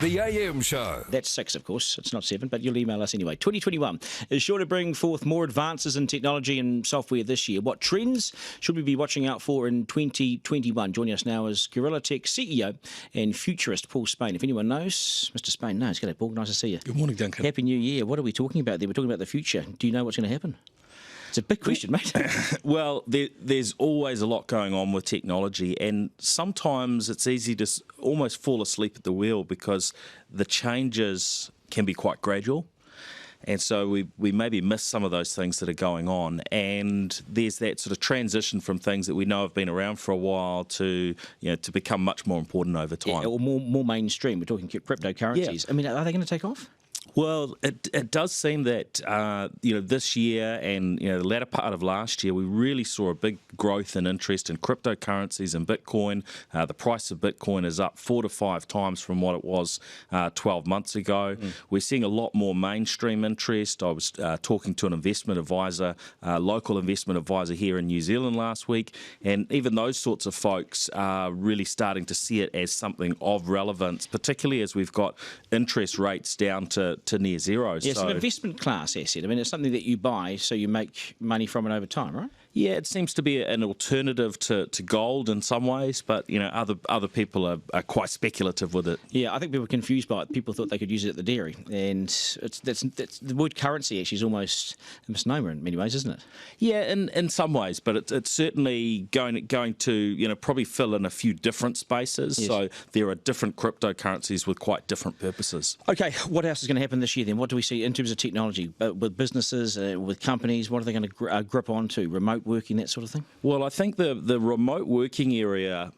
The AM Show. That's 6, of course. It's not 7, but you'll email us anyway. 2021 is sure to bring forth more advances in technology and software this year. What trends should we be watching out for in 2021? Joining us now is Gorilla Tech CEO and futurist Paul Spain. If anyone knows, Mr. Spain knows. G'day, Paul. Nice to see you. Good morning, Duncan. Happy New Year. What are we talking about there? We're talking about the future. Do you know what's going to happen? It's a big question, mate. Well, there's always a lot going on with technology, and sometimes it's easy to almost fall asleep at the wheel because the changes can be quite gradual. And so we maybe miss some of those things that are going on. And there's that sort of transition from things that we know have been around for a while to, to become much more important over time. Yeah, or more mainstream. We're talking cryptocurrencies. Yeah. I mean, are they going to take off? Well, it does seem that, this year and, the latter part of last year, we really saw a big growth in interest in cryptocurrencies and Bitcoin. The price of Bitcoin is up 4 to 5 times from what it was 12 months ago. We're seeing a lot more mainstream interest. I was talking to an investment advisor, local investment advisor here in New Zealand last week, and even those sorts of folks are really starting to see it as something of relevance, particularly as we've got interest rates down to near zero. Yes, an investment class asset. I mean, it's something that you buy so you make money from it over time, right? Yeah, it seems to be an alternative to gold in some ways, but other people are quite speculative with it. Yeah, I think people are confused by it. People thought they could use it at the dairy, and that's the word currency actually is almost a misnomer in many ways, isn't it? Yeah, in some ways, but it's certainly going to probably fill in a few different spaces. Yes. So there are different cryptocurrencies with quite different purposes. Okay, what else is going to happen this year then? What do we see in terms of technology with businesses, with companies? What are they going to grip onto? Remote working, that sort of thing? Well, I think the remote working area,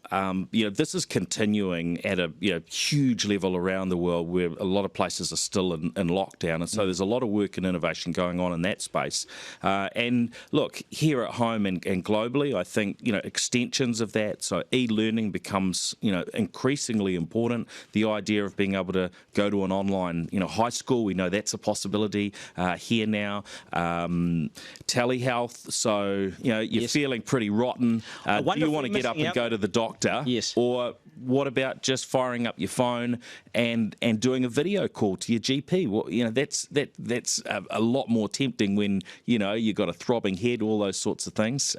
this is continuing at a huge level around the world where a lot of places are still in lockdown. And so there's a lot of work and innovation going on in that space. And look, here at home and globally, I think, extensions of that. So e-learning becomes, increasingly important. The idea of being able to go to an online, high school, we know that's a possibility here now. Telehealth, so you're yes. feeling pretty rotten. Do you want to get up and go to the doctor? Yes. Or what about just firing up your phone and doing a video call to your GP? Well, that's a lot more tempting when you've got a throbbing head, all those sorts of things.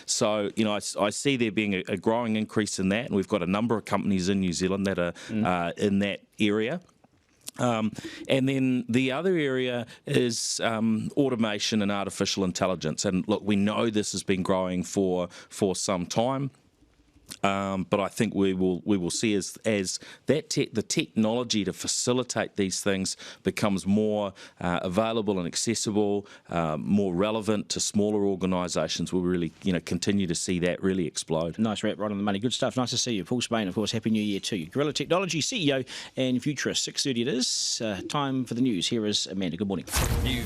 So I see there being a growing increase in that, and we've got a number of companies in New Zealand that are in that area. And then the other area is automation and artificial intelligence. And look, we know this has been growing for some time. But I think we will see as that the technology to facilitate these things becomes more available and accessible, more relevant to smaller organisations. We'll really continue to see that really explode. Nice wrap, right on the money. Good stuff. Nice to see you, Paul Spain. Of course, Happy New Year to you. Gorilla Technology CEO and futurist. 6:30 it is. Time for the news. Here is Amanda. Good morning. News.